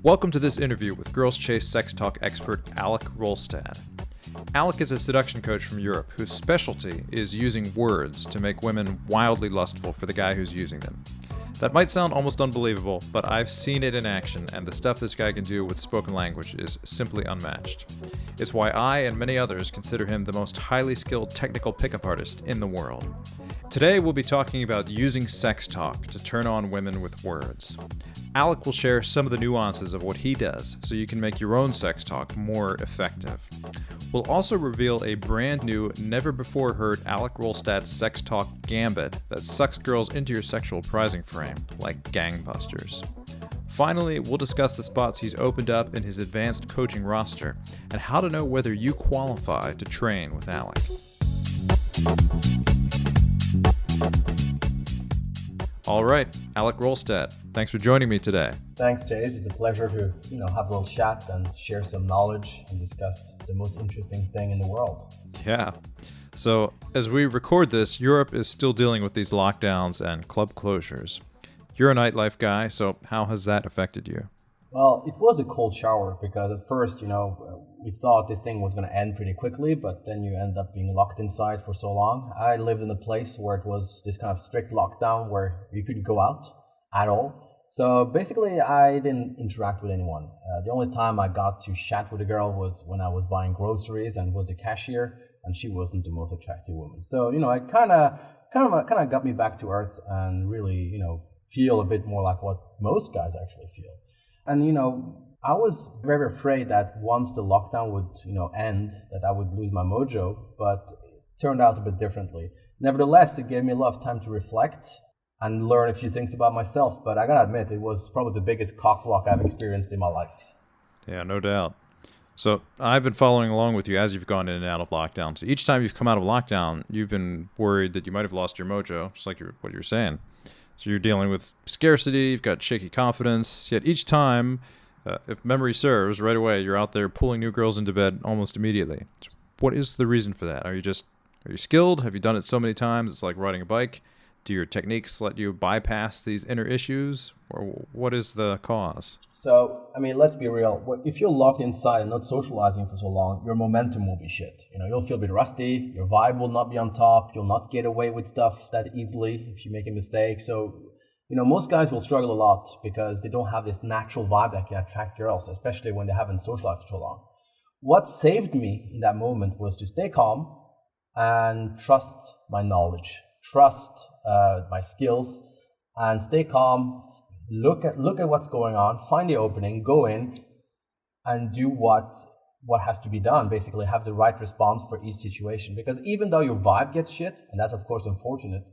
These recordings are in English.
Welcome to this interview with Girls Chase sex talk expert Alec Rolstad. Alec is a seduction coach from Europe whose specialty is using words to make women wildly lustful for the guy who's using them. That might sound almost unbelievable, but I've seen it in action, and the stuff this guy can do with spoken language is simply unmatched. It's why I and many others consider him the most highly skilled technical pickup artist in the world. Today we'll be talking about using sex talk to turn on women with words. Alec will share some of the nuances of what he does so you can make your own sex talk more effective. We'll also reveal a brand new, never-before-heard Alec Rolstad sex talk gambit that sucks girls into your sexual prizing frame, like gangbusters. Finally, we'll discuss the spots he's opened up in his advanced coaching roster and how to know whether you qualify to train with Alec. All right, Alec Rolstad, thanks for joining me today. Thanks, Chase. It's a pleasure to have a little chat and share some knowledge and discuss the most interesting thing in the world. Yeah. So as we record this, Europe is still dealing with these lockdowns and club closures. You're a nightlife guy, so how has that affected you? Well, it was a cold shower because at first, we thought this thing was going to end pretty quickly, but then you end up being locked inside for so long. I lived in a place where it was this kind of strict lockdown where you couldn't go out at all. So basically, I didn't interact with anyone. The only time I got to chat with a girl was when I was buying groceries and was the cashier, and she wasn't the most attractive woman. So, it kind of got me back to earth and really, feel a bit more like what most guys actually feel. And, I was very afraid that once the lockdown would, end, that I would lose my mojo, but it turned out a bit differently. Nevertheless, it gave me a lot of time to reflect and learn a few things about myself. But I gotta admit, it was probably the biggest cockblock I've experienced in my life. Yeah, no doubt. So I've been following along with you as you've gone in and out of lockdown. So each time you've come out of lockdown, you've been worried that you might have lost your mojo, just like what you're saying. So you're dealing with scarcity, you've got shaky confidence, yet each time, if memory serves, right away you're out there pulling new girls into bed almost immediately. What is the reason for that? Are you skilled? Have you done it so many times it's like riding a bike? Do your techniques let you bypass these inner issues? Or what is the cause? So, let's be real. If you're locked inside and not socializing for so long, your momentum will be shit. You'll feel a bit rusty, your vibe will not be on top, you'll not get away with stuff that easily if you make a mistake. So, most guys will struggle a lot because they don't have this natural vibe that can attract girls, especially when they haven't socialized for so long. What saved me in that moment was to stay calm and trust my knowledge, trust my skills, and stay calm. Look at what's going on, find the opening, go in, and do what has to be done. Basically, have the right response for each situation. Because even though your vibe gets shit, and that's of course unfortunate,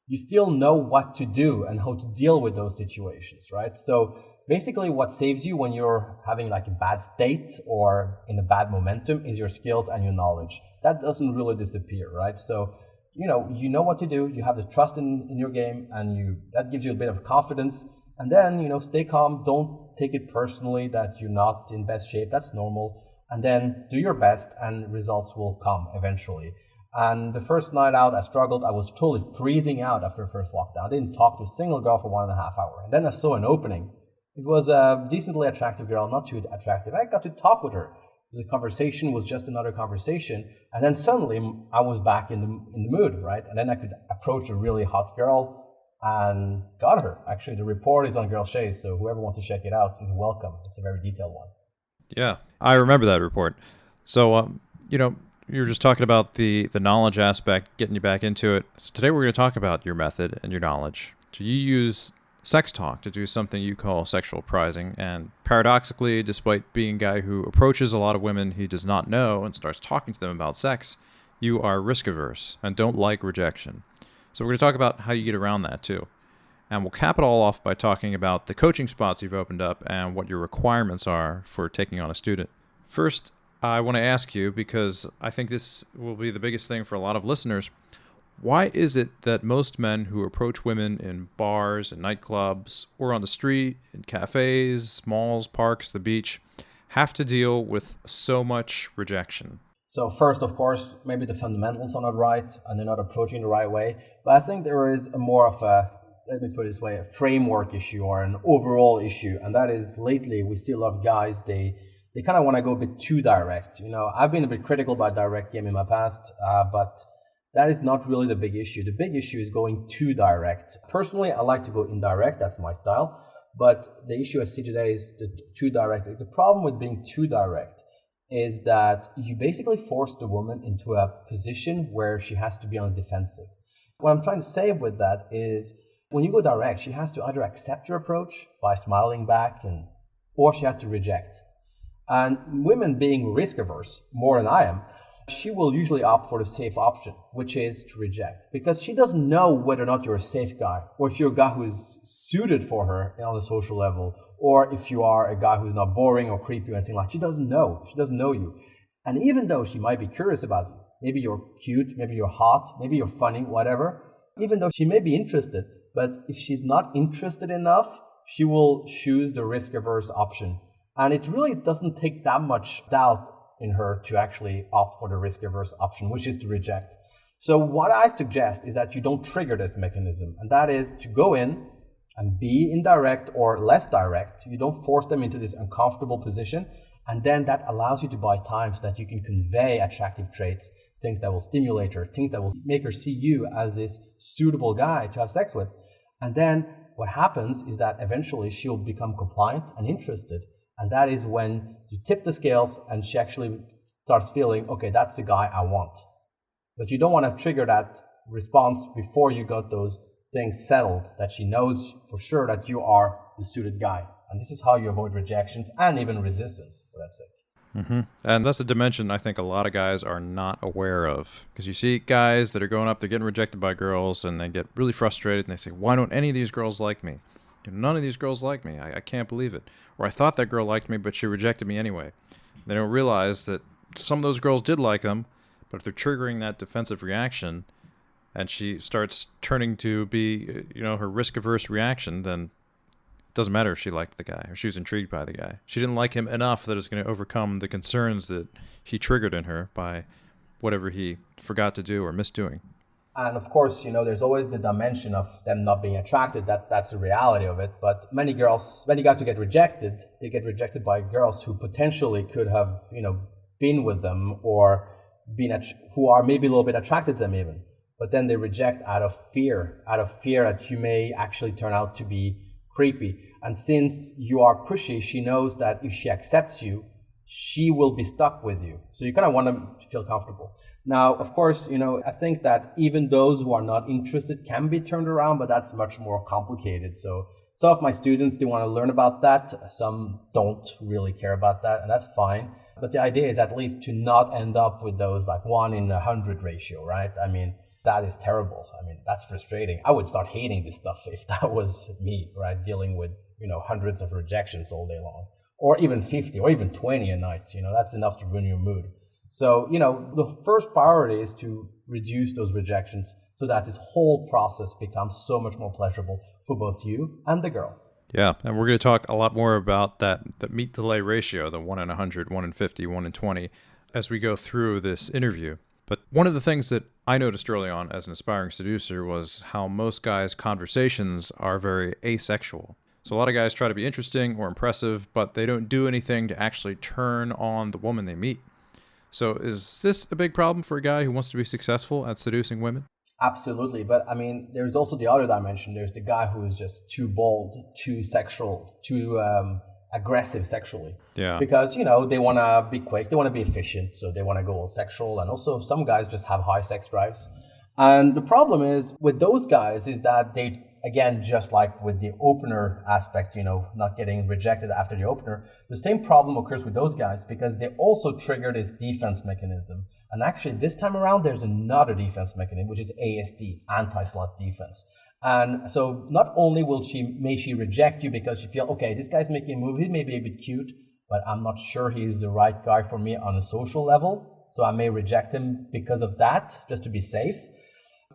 you still know what to do and how to deal with those situations, right? So basically what saves you when you're having like a bad state or in a bad momentum is your skills and your knowledge. That doesn't really disappear, right? So, you know what to do, you have the trust in your game, and that gives you a bit of confidence. And then, stay calm, don't take it personally that you're not in best shape, that's normal. And then do your best and results will come eventually. And the first night out, I struggled. I was totally freezing out after the first lockdown. I didn't talk to a single girl for 1.5 hours. And then I saw an opening. It was a decently attractive girl, not too attractive. I got to talk with her. The conversation was just another conversation. And then suddenly I was back in the mood, right? And then I could approach a really hot girl and got her. Actually, the report is on Girls Chase, so whoever wants to check it out is welcome. It's a very detailed one. Yeah, I remember that report. So, you were just talking about the knowledge aspect, getting you back into it. So today we're going to talk about your method and your knowledge. So you use sex talk to do something you call sexual prizing. And paradoxically, despite being a guy who approaches a lot of women he does not know and starts talking to them about sex, you are risk averse and don't like rejection. So we're going to talk about how you get around that too. And we'll cap it all off by talking about the coaching spots you've opened up and what your requirements are for taking on a student. First, I want to ask you, because I think this will be the biggest thing for a lot of listeners, why is it that most men who approach women in bars and nightclubs or on the street, in cafes, malls, parks, the beach, have to deal with so much rejection? So first, of course, maybe the fundamentals are not right and they're not approaching the right way. But I think there is more of a let me put it this way, a framework issue or an overall issue. And that is lately we see a lot of guys, they kind of want to go a bit too direct. You know, I've been a bit critical about direct game in my past, but that is not really the big issue. The big issue is going too direct. Personally, I like to go indirect. That's my style. But the issue I see today is the too direct. The problem with being too direct is that you basically force the woman into a position where she has to be on the defensive. What I'm trying to say with that is when you go direct, she has to either accept your approach by smiling back or she has to reject. And women being risk averse more than I am, she will usually opt for the safe option, which is to reject, because she doesn't know whether or not you're a safe guy, or if you're a guy who's suited for her on a social level, or if you are a guy who's not boring or creepy or anything like that. She doesn't know. She doesn't know you. And even though she might be curious about you, maybe you're cute, maybe you're hot, maybe you're funny, whatever, even though she may be interested, but if she's not interested enough, she will choose the risk-averse option. And it really doesn't take that much doubt in her to actually opt for the risk-averse option, which is to reject. So what I suggest is that you don't trigger this mechanism, and that is to go in and be indirect or less direct. You don't force them into this uncomfortable position, and then that allows you to buy time so that you can convey attractive traits, things that will stimulate her, things that will make her see you as this suitable guy to have sex with. And then what happens is that eventually she'll become compliant and interested. And that is when you tip the scales and she actually starts feeling, okay, that's the guy I want. But you don't want to trigger that response before you got those things settled, that she knows for sure that you are the suited guy. And this is how you avoid rejections and even resistance, for that sake. Mm-hmm. And that's a dimension I think a lot of guys are not aware of. Because you see guys that are going up, they're getting rejected by girls, and they get really frustrated, and they say, why don't any of these girls like me? None of these girls like me. I can't believe it. Or I thought that girl liked me, but she rejected me anyway. They don't realize that some of those girls did like them, but if they're triggering that defensive reaction and she starts turning to be, her risk-averse reaction, then it doesn't matter if she liked the guy or she was intrigued by the guy. She didn't like him enough that it's going to overcome the concerns that he triggered in her by whatever he forgot to do or missed doing. And of course, there's always the dimension of them not being attracted. That's the reality of it. But many guys who get rejected, they get rejected by girls who potentially could have, been with them or who are maybe a little bit attracted to them even. But then they reject out of fear that you may actually turn out to be creepy. And since you are pushy, she knows that if she accepts you, she will be stuck with you. So you kind of want to feel comfortable. Now, of course, I think that even those who are not interested can be turned around, but that's much more complicated. So some of my students, they want to learn about that. Some don't really care about that, and that's fine. But the idea is at least to not end up with those like 1 in 100 ratio, right? I mean, that is terrible. I mean, that's frustrating. I would start hating this stuff if that was me, right? Dealing with, hundreds of rejections all day long. Or even 50 or even 20 a night, that's enough to ruin your mood. So, the first priority is to reduce those rejections so that this whole process becomes so much more pleasurable for both you and the girl. Yeah, and we're going to talk a lot more about that meet delay ratio, the 1 in 100, 1 in 50, 1 in 20, as we go through this interview. But one of the things that I noticed early on as an aspiring seducer was how most guys' conversations are very asexual. So a lot of guys try to be interesting or impressive, but they don't do anything to actually turn on the woman they meet. So is this a big problem for a guy who wants to be successful at seducing women? Absolutely. But I mean, there's also the other dimension. There's the guy who is just too bold, too sexual, too aggressive sexually. Yeah. Because, they want to be quick, they want to be efficient, so they want to go all sexual. And also some guys just have high sex drives. And the problem is with those guys is that they, again, just like with the opener aspect, not getting rejected after the opener, the same problem occurs with those guys because they also trigger this defense mechanism. And actually, this time around, there's another defense mechanism, which is ASD, anti-slut defense. And so not only may she reject you because she feels, okay, this guy's making a move, he may be a bit cute, but I'm not sure he's the right guy for me on a social level. So I may reject him because of that, just to be safe.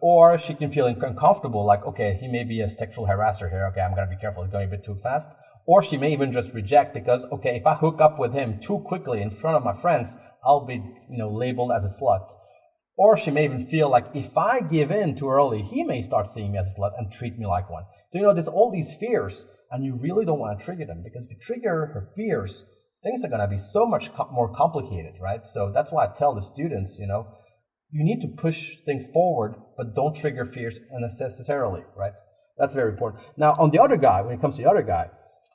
Or she can feel uncomfortable, like, okay, he may be a sexual harasser here. Okay, I'm going to be careful. It's going a bit too fast. Or she may even just reject because, okay, if I hook up with him too quickly in front of my friends, I'll be, labeled as a slut. Or she may even feel like if I give in too early, he may start seeing me as a slut and treat me like one. So, there's all these fears, and you really don't want to trigger them, because if you trigger her fears, things are going to be so much more complicated, right? So that's why I tell the students, you need to push things forward, but don't trigger fears unnecessarily, right? That's very important. Now, on the other guy, when it comes to the other guy,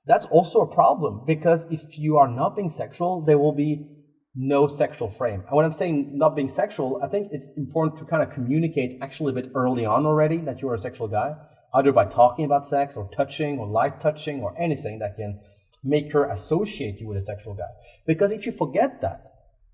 that's also a problem, because if you are not being sexual, there will be no sexual frame. And when I'm saying not being sexual, I think it's important to kind of communicate actually a bit early on already that you're a sexual guy, either by talking about sex or touching or light touching or anything that can make her associate you with a sexual guy. Because if you forget that,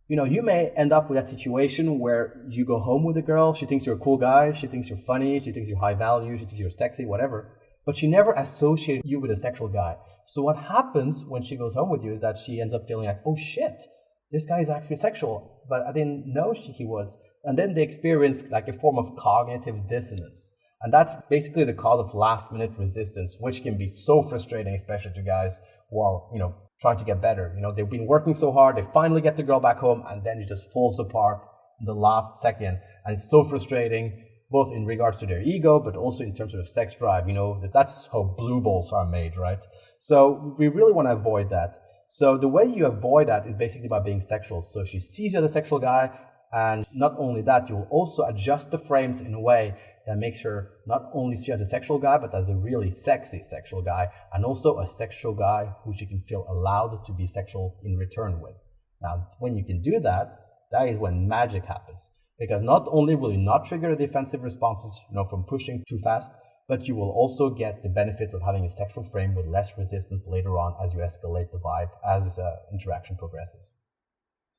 you may end up with that situation where you go home with a girl, she thinks you're a cool guy, she thinks you're funny, she thinks you're high value, she thinks you're sexy, whatever, but she never associated you with a sexual guy. So what happens when she goes home with you is that she ends up feeling like, oh shit, this guy is actually sexual, but I didn't know he was. And then they experience like a form of cognitive dissonance. And that's basically the cause of last minute resistance, which can be so frustrating, especially to guys who are, trying to get better. They've been working so hard, they finally get the girl back home, and then it just falls apart in the last second. And it's so frustrating, both in regards to their ego, but also in terms of their sex drive. That's how blue balls are made, right? So we really want to avoid that. So the way you avoid that is basically by being sexual. So she sees you as a sexual guy, and not only that, you'll also adjust the frames in a way that makes her not only see you as a sexual guy, but as a really sexy sexual guy, and also a sexual guy who she can feel allowed to be sexual in return with. Now, when you can do that, that is when magic happens. Because not only will you not trigger defensive responses, from pushing too fast, but you will also get the benefits of having a sexual frame with less resistance later on as you escalate the vibe, as the interaction progresses.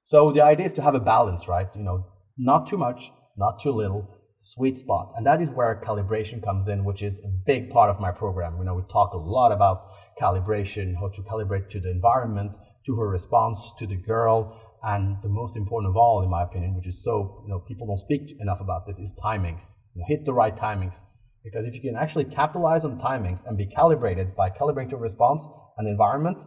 So the idea is to have a balance, right? Not too much, not too little, sweet spot. And that is where calibration comes in, which is a big part of my program. We talk a lot about calibration, how to calibrate to the environment, to her response, to the girl, and the most important of all, in my opinion, which is so, people don't speak enough about this, is timings. Hit the right timings. Because if you can actually capitalize on timings and be calibrated by calibrating your response and environment,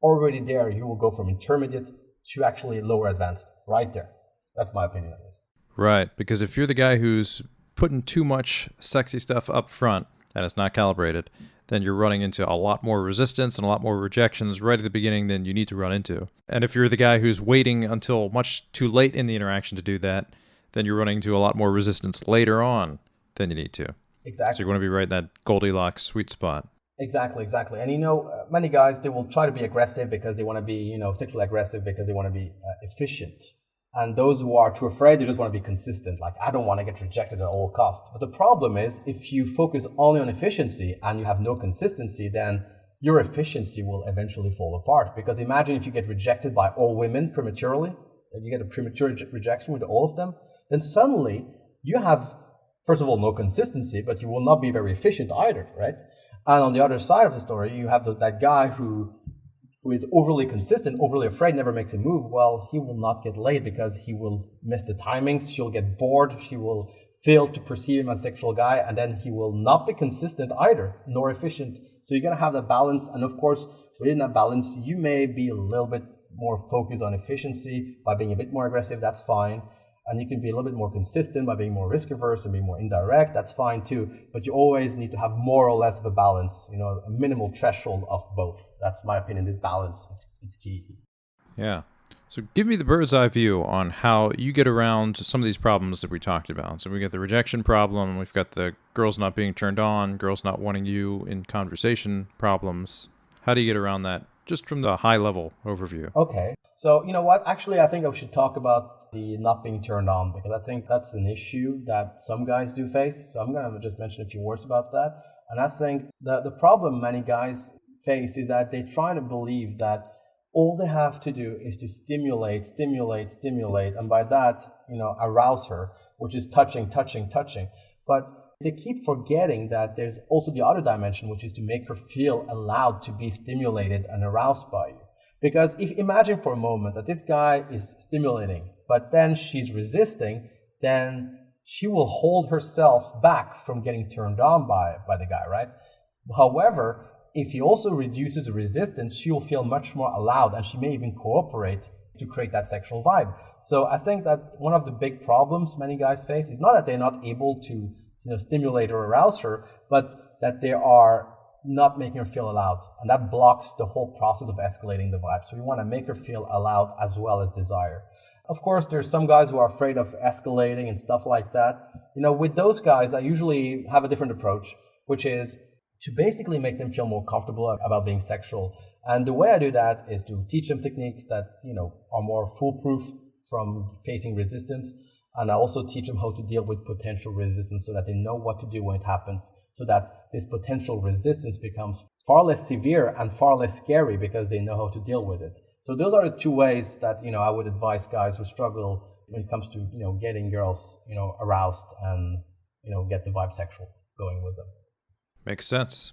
already there you will go from intermediate to actually lower advanced, right there. That's my opinion on this. Right, because if you're the guy who's putting too much sexy stuff up front and it's not calibrated, then you're running into a lot more resistance and a lot more rejections right at the beginning than you need to run into. And if you're the guy who's waiting until much too late in the interaction to do that, then you're running into a lot more resistance later on than you need to. Exactly. So you want to be right in that Goldilocks sweet spot. Exactly. And many guys, they will try to be aggressive because they want to be, sexually aggressive because they want to be efficient. And those who are too afraid, they just want to be consistent. Like, I don't want to get rejected at all costs. But the problem is, if you focus only on efficiency and you have no consistency, then your efficiency will eventually fall apart. Because imagine if you get rejected by all women prematurely, and you get a premature rejection with all of them, then suddenly you have, first of all, no consistency, but you will not be very efficient either, right? And on the other side of the story, you have that guy who is overly consistent, overly afraid, never makes a move. Well, he will not get laid because he will miss the timings. She'll get bored. She will fail to perceive him as a sexual guy, and then he will not be consistent either, nor efficient. So you're going to have that balance. And of course, within that balance, you may be a little bit more focused on efficiency by being a bit more aggressive. That's fine. And you can be a little bit more consistent by being more risk averse and being more indirect. That's fine too. But you always need to have more or less of a balance, a minimal threshold of both. That's my opinion. This balance, it's key. Yeah. So give me the bird's eye view on how you get around some of these problems that we talked about. So we got the rejection problem. We've got the girls not being turned on, girls not wanting you in conversation problems. How do you get around that? Just from the high level overview. Okay. So, you know what? Actually, I think I should talk about the not being turned on, because I think that's an issue that some guys do face. So I'm going to just mention a few words about that. And I think the problem many guys face is that they try to believe that all they have to do is to stimulate. And by that, arouse her, which is touching. But they keep forgetting that there's also the other dimension, which is to make her feel allowed to be stimulated and aroused by you. Because imagine for a moment that this guy is stimulating, but then she's resisting, then she will hold herself back from getting turned on by the guy, right? However, if he also reduces the resistance, she will feel much more allowed, and she may even cooperate to create that sexual vibe. So I think that one of the big problems many guys face is not that they're not able to stimulate or arouse her, but that they are not making her feel allowed. And that blocks the whole process of escalating the vibe. So we want to make her feel allowed as well as desire. Of course, there's some guys who are afraid of escalating and stuff like that. With those guys, I usually have a different approach, which is to basically make them feel more comfortable about being sexual. And the way I do that is to teach them techniques that, are more foolproof from facing resistance. And I also teach them how to deal with potential resistance so that they know what to do when it happens, so that this potential resistance becomes far less severe and far less scary because they know how to deal with it. So those are the two ways that, I would advise guys who struggle when it comes to, getting girls, aroused and, get the vibe sexual going with them. Makes sense.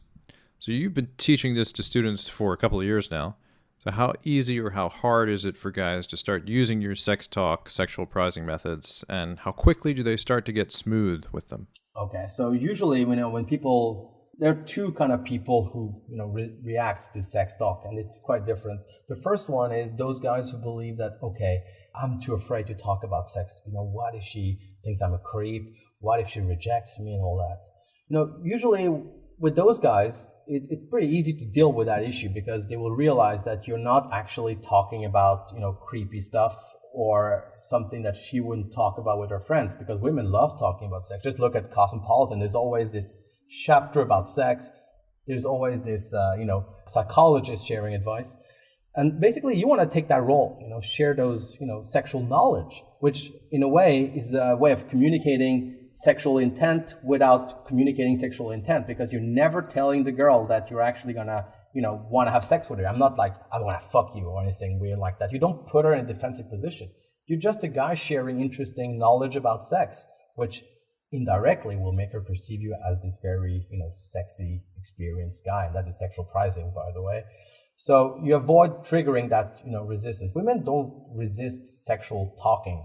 So you've been teaching this to students for a couple of years now. So how easy or how hard is it for guys to start using your sex talk, sexual prizing methods, and how quickly do they start to get smooth with them? Okay, so usually, when people, there are two kind of people who, react to sex talk, and it's quite different. The first one is those guys who believe that, okay, I'm too afraid to talk about sex. What if she thinks I'm a creep? What if she rejects me and all that? Usually with those guys, it's pretty easy to deal with that issue because they will realize that you're not actually talking about, creepy stuff or something that she wouldn't talk about with her friends, because women love talking about sex. Just look at Cosmopolitan. There's always this chapter about sex. There's always this, psychologist sharing advice. And basically you want to take that role, share those, sexual knowledge, which in a way is a way of communicating sexual intent without communicating sexual intent, because you're never telling the girl that you're actually gonna, want to have sex with her. I'm not like, I want to fuck you or anything weird like that. You don't put her in a defensive position. You're just a guy sharing interesting knowledge about sex, which indirectly will make her perceive you as this very, sexy, experienced guy. And that is sexual prizing, by the way. So you avoid triggering that, resistance. Women don't resist sexual talking.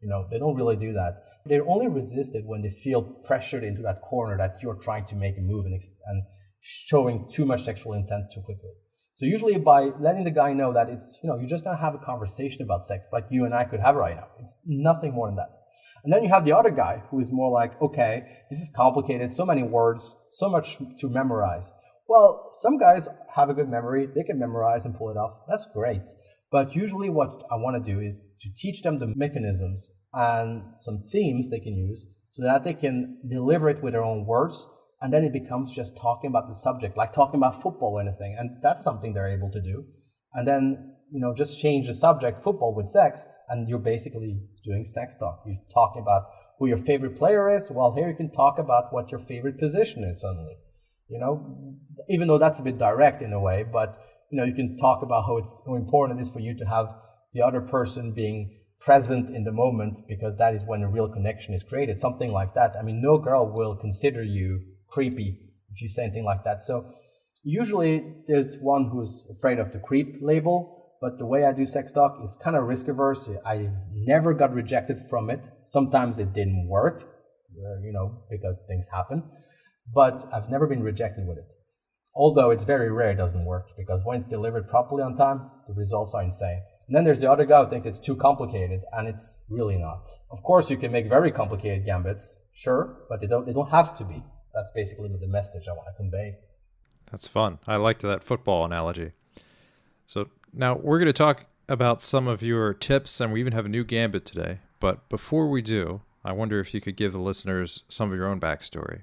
They don't really do that. They only resist it when they feel pressured into that corner that you're trying to make a move and showing too much sexual intent too quickly. So usually by letting the guy know that it's, you're just going to have a conversation about sex like you and I could have right now. It's nothing more than that. And then you have the other guy who is more like, okay, this is complicated, so many words, so much to memorize. Well, some guys have a good memory. They can memorize and pull it off. That's great. But usually what I want to do is to teach them the mechanisms and some themes they can use so that they can deliver it with their own words. And then it becomes just talking about the subject, like talking about football or anything. And that's something they're able to do. And then, just change the subject, football with sex, and you're basically doing sex talk. You're talking about who your favorite player is. Well, here you can talk about what your favorite position is suddenly. Even though that's a bit direct in a way, but you can talk about how important it is for you to have the other person being present in the moment, because that is when a real connection is created, something like that. I mean, no girl will consider you creepy if you say anything like that. So usually there's one who's afraid of the creep label, but the way I do sex talk is kind of risk averse. I never got rejected from it. Sometimes it didn't work, because things happen, but I've never been rejected with it. Although it's very rare it doesn't work, because when it's delivered properly on time, the results are insane. And then there's the other guy who thinks it's too complicated, and it's really not. Of course, you can make very complicated gambits, sure, but they don't have to be. That's basically the message I want to convey. That's fun. I liked that football analogy. So now we're going to talk about some of your tips, and we even have a new gambit today. But before we do, I wonder if you could give the listeners some of your own backstory.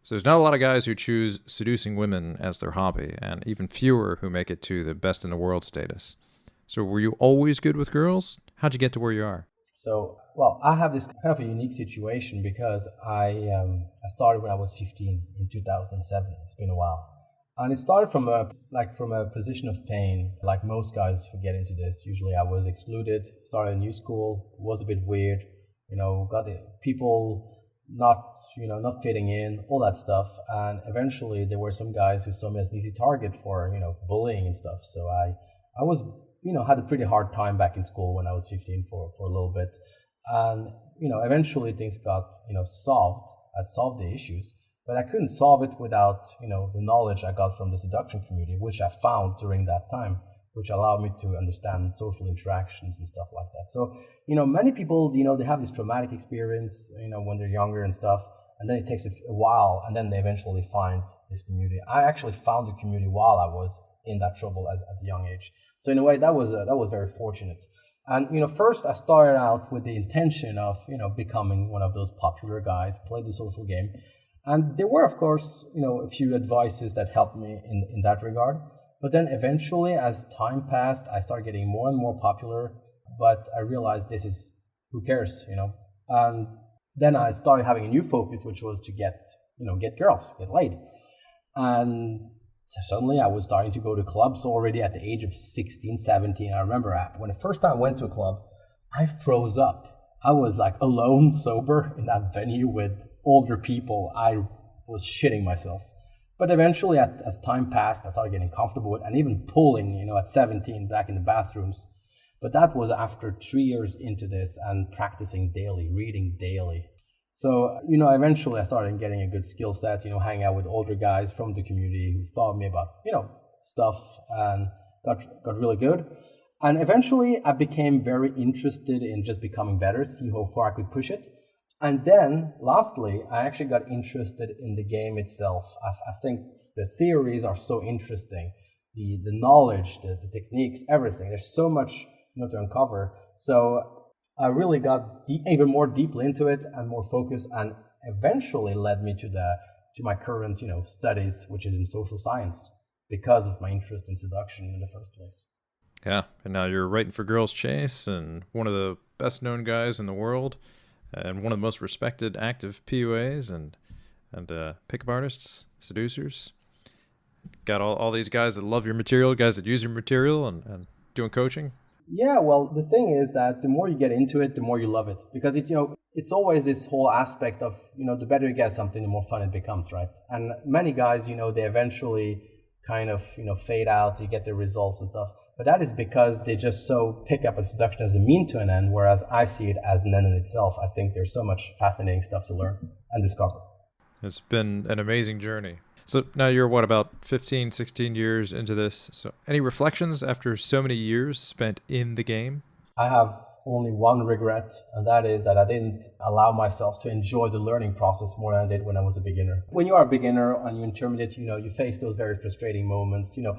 So there's not a lot of guys who choose seducing women as their hobby, and even fewer who make it to the best in the world status. So were you always good with girls? How'd you get to where you are? So, I have this kind of a unique situation because I started when I was 15 in 2007. It's been a while. And it started from a position of pain, like most guys who get into this. Usually I was excluded, started a new school, was a bit weird, got the people not fitting in, all that stuff. And eventually there were some guys who saw me as an easy target for, bullying and stuff. So I was, had a pretty hard time back in school when I was 15 for a little bit. And, eventually things got, solved. I solved the issues, but I couldn't solve it without, the knowledge I got from the seduction community, which I found during that time, which allowed me to understand social interactions and stuff like that. So, many people, they have this traumatic experience, when they're younger and stuff, and then it takes a while, and then they eventually find this community. I actually found the community while I was in that trouble at a young age. So in a way, that was very fortunate. And first I started out with the intention of becoming one of those popular guys, play the social game, and there were of course a few advices that helped me in that regard. But then eventually, as time passed, I started getting more and more popular. But I realized who cares, And then I started having a new focus, which was to get girls, get laid. And suddenly I was starting to go to clubs already at the age of 16, 17. I remember when the first time I went to a club, I froze up. I was like alone, sober in that venue with older people. I was shitting myself. But eventually, as time passed, I started getting comfortable with, and even pulling, at 17 back in the bathrooms. But that was after 3 years into this and practicing daily, reading daily. So, eventually I started getting a good skill set, hanging out with older guys from the community who taught me about, stuff, and got really good. And eventually I became very interested in just becoming better, see how far I could push it. And then, lastly, I actually got interested in the game itself. I think the theories are so interesting. The knowledge, the techniques, everything. There's so much to uncover. So I really got even more deeply into it and more focused, and eventually led me to my current studies, which is in social science, because of my interest in seduction in the first place. Yeah, and now you're writing for Girls Chase, and one of the best known guys in the world, and one of the most respected active PUAs and pickup artists, seducers. Got all these guys that love your material, guys that use your material, and doing coaching. Yeah, well, the thing is that the more you get into it, the more you love it, because it's always this whole aspect of the better you get something, the more fun it becomes, right? And many guys, they eventually kind of fade out. You get the results and stuff. But that is because they just so pick up on seduction as a mean to an end, whereas I see it as an end in itself. I think there's so much fascinating stuff to learn and discover. It's been an amazing journey. So now you're, about 15, 16 years into this. So any reflections after so many years spent in the game? I have only one regret, and that is that I didn't allow myself to enjoy the learning process more than I did when I was a beginner. When you are a beginner and you're intermediate, you face those very frustrating moments. You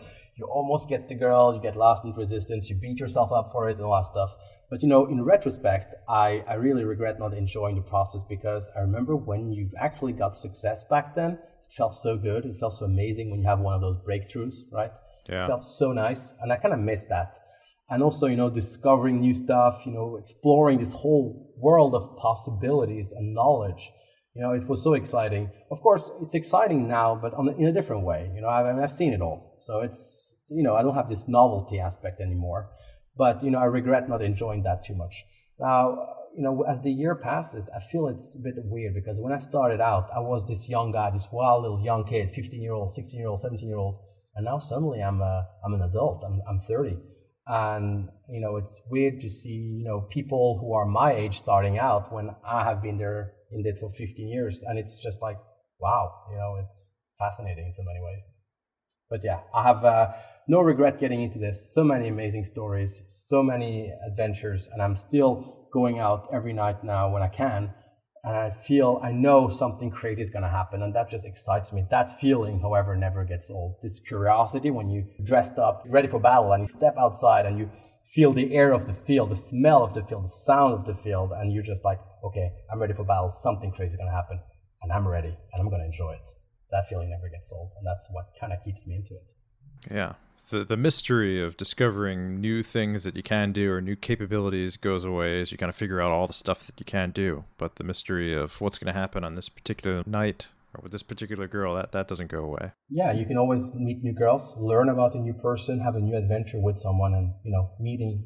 almost get the girl, you get last minute resistance, you beat yourself up for it and all that stuff. But in retrospect, I really regret not enjoying the process, because I remember when you actually got success back then, it felt so good. It felt so amazing when you have one of those breakthroughs, right? Yeah. It felt so nice, and I kind of missed that. And also, discovering new stuff, exploring this whole world of possibilities and knowledge. It was so exciting. Of course, it's exciting now, but in a different way. I've seen it all. So it's, I don't have this novelty aspect anymore. But, I regret not enjoying that too much. Now, as the year passes, I feel it's a bit weird, because when I started out, I was this young guy, this wild little young kid, 15-year-old, 16-year-old, 17-year-old. And now suddenly I'm an adult. I'm 30. And, it's weird to see, people who are my age starting out when I have been there in it for 15 years. And it's just like, wow, it's fascinating in so many ways. But yeah, I have no regret getting into this. So many amazing stories, so many adventures, and I'm still going out every night now when I can. And I know something crazy is going to happen, and that just excites me. That feeling, however, never gets old. This curiosity when you dressed up, ready for battle, and you step outside and you feel the air of the field, the smell of the field, the sound of the field, and you're just like, okay, I'm ready for battle. Something crazy is going to happen, and I'm ready, and I'm going to enjoy it. That feeling never gets old, and that's what kind of keeps me into it. Yeah. The mystery of discovering new things that you can do or new capabilities goes away as you kind of figure out all the stuff that you can do. But the mystery of what's going to happen on this particular night or with this particular girl, that doesn't go away. Yeah, you can always meet new girls, learn about a new person, have a new adventure with someone, and,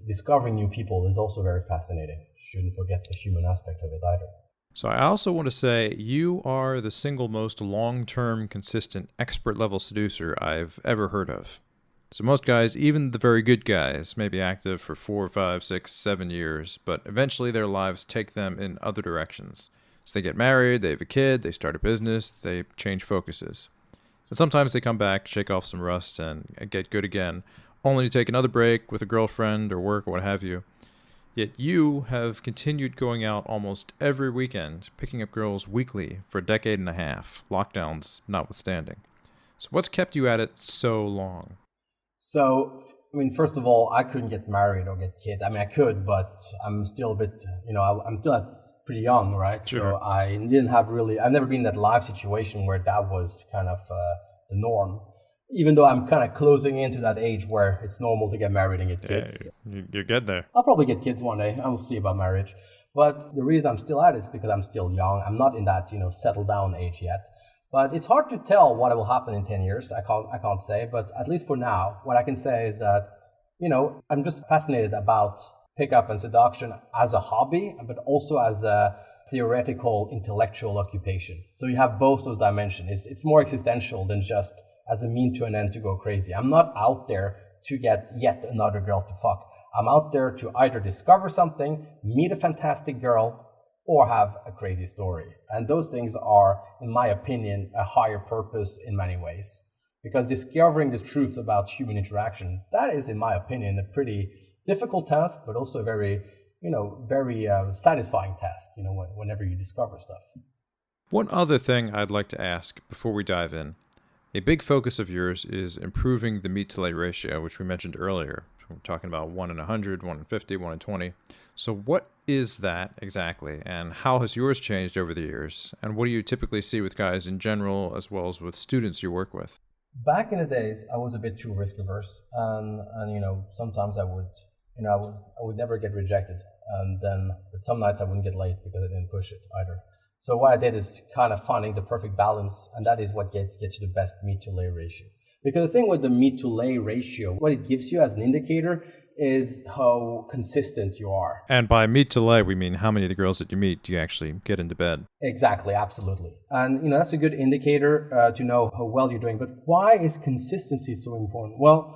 discovering new people is also very fascinating. Shouldn't forget the human aspect of it either. So I also want to say you are the single most long-term, consistent, expert-level seducer I've ever heard of. So most guys, even the very good guys, may be active for 4, 5, 6, 7 years, but eventually their lives take them in other directions. So they get married, they have a kid, they start a business, they change focuses. And sometimes they come back, shake off some rust, and get good again, only to take another break with a girlfriend or work or what have you. Yet you have continued going out almost every weekend, picking up girls weekly for a decade and a half, lockdowns notwithstanding. So what's kept you at it so long? So, I mean, first of all, I couldn't get married or get kids. I mean, I could, but I'm still a bit, I'm still pretty young, right? Sure. So I didn't have really, I've never been in that life situation where that was kind of the norm. Even though I'm kind of closing into that age where it's normal to get married and get kids. You're good there. I'll probably get kids one day. I will see about marriage. But the reason I'm still at it is because I'm still young. I'm not in that, settle down age yet. But it's hard to tell what will happen in 10 years. I can't say. But at least for now, what I can say is that, I'm just fascinated about pickup and seduction as a hobby, but also as a theoretical, intellectual occupation. So you have both those dimensions. It's more existential than just as a mean to an end to go crazy. I'm not out there to get yet another girl to fuck. I'm out there to either discover something, meet a fantastic girl, or have a crazy story. And those things are, in my opinion, a higher purpose in many ways. Because discovering the truth about human interaction, that is, in my opinion, a pretty difficult task, but also a very satisfying task, whenever you discover stuff. One other thing I'd like to ask before we dive in. A big focus of yours is improving the meat to lay ratio, which we mentioned earlier. We're talking about 1 in 100, 1 in 50, 1 in 20. So what is that exactly, and how has yours changed over the years? And what do you typically see with guys in general, as well as with students you work with? Back in the days, I was a bit too risk averse, and sometimes I would never get rejected, but some nights I wouldn't get laid because I didn't push it either. So what I did is kind of finding the perfect balance, and that is what gets you the best meat to lay ratio. Because the thing with the meat to lay ratio, what it gives you as an indicator is how consistent you are. And by meat to lay, we mean how many of the girls that you meet do you actually get into bed? Exactly, absolutely. And that's a good indicator to know how well you're doing. But why is consistency so important? Well,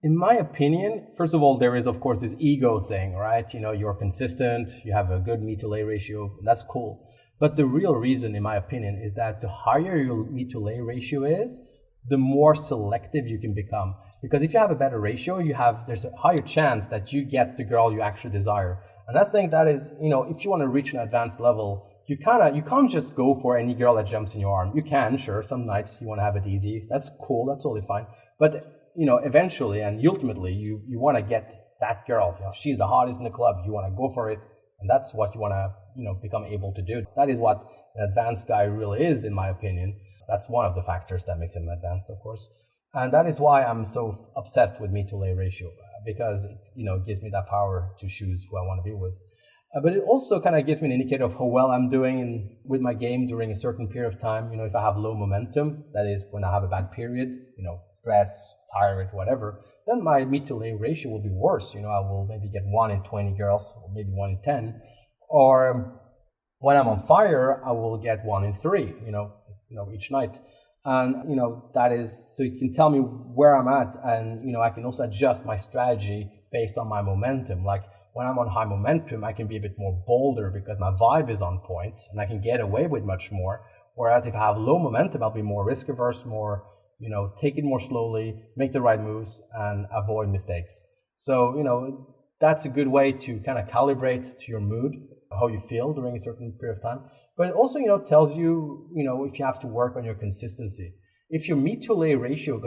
in my opinion, first of all, there is, of course, this ego thing, right? You're consistent, you have a good meat to lay ratio, that's cool. But the real reason, in my opinion, is that the higher your meat to lay ratio is, the more selective you can become. Because if you have a better ratio, there's a higher chance that you get the girl you actually desire. And that's saying that is, if you want to reach an advanced level, you can't just go for any girl that jumps in your arm. You can, sure, some nights you want to have it easy. That's cool, that's totally fine. But eventually and ultimately, you want to get that girl. She's the hottest in the club. You want to go for it, and that's what you want to become able to do. That is what an advanced guy really is, in my opinion. That's one of the factors that makes him advanced, of course. And that is why I'm so obsessed with meat to lay ratio, because it gives me that power to choose who I want to be with. But it also kind of gives me an indicator of how well I'm doing with my game during a certain period of time. If I have low momentum, that is when I have a bad period, stress, tired, whatever, then my meat to lay ratio will be worse. I will maybe get 1 in 20 girls, or maybe 1 in 10. Or when I'm on fire, I will get 1 in 3, each night. And, that is, so it can tell me where I'm at. And, I can also adjust my strategy based on my momentum. Like when I'm on high momentum, I can be a bit more bolder because my vibe is on point and I can get away with much more. Whereas if I have low momentum, I'll be more risk averse, more, take it more slowly, make the right moves and avoid mistakes. So, that's a good way to kind of calibrate to your mood, how you feel during a certain period of time. But it also, tells you, if you have to work on your consistency. If your meat to lay ratio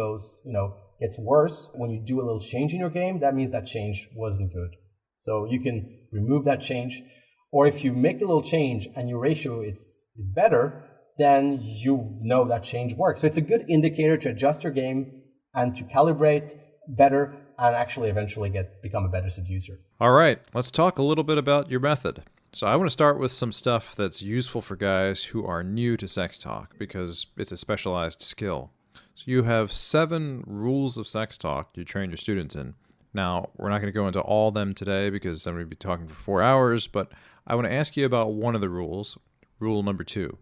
gets worse when you do a little change in your game, that means that change wasn't good. So you can remove that change. Or if you make a little change and your ratio is better, then you know that change works. So it's a good indicator to adjust your game and to calibrate better and actually eventually become a better seducer. All right, let's talk a little bit about your method. So I want to start with some stuff that's useful for guys who are new to sex talk because it's a specialized skill. So you have 7 rules of sex talk you train your students in. Now, we're not going to go into all of them today because I'm going to be talking for 4 hours, but I want to ask you about one of the rules. Rule number 2,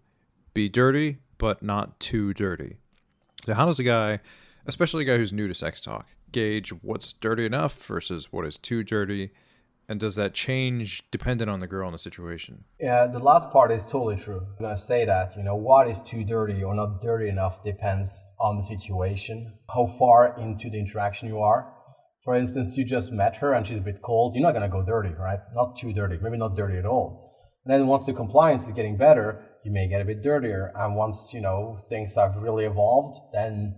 be dirty, but not too dirty. So how does a guy, especially a guy who's new to sex talk, gauge what's dirty enough versus what is too dirty? And does that change dependent on the girl and the situation? Yeah, the last part is totally true. I'm going to say that, what is too dirty or not dirty enough depends on the situation, how far into the interaction you are. For instance, you just met her and she's a bit cold, you're not going to go dirty, right? Not too dirty, maybe not dirty at all. And then once the compliance is getting better, you may get a bit dirtier. And once, things have really evolved, then,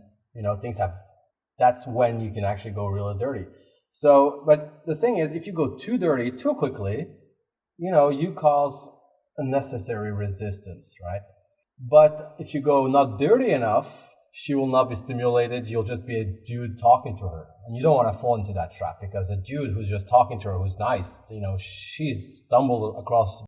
that's when you can actually go really dirty. So, but the thing is, if you go too dirty too quickly, you cause unnecessary resistance, right? But if you go not dirty enough, she will not be stimulated. You'll just be a dude talking to her. And you don't want to fall into that trap, because a dude who's just talking to her, who's nice, she's stumbled across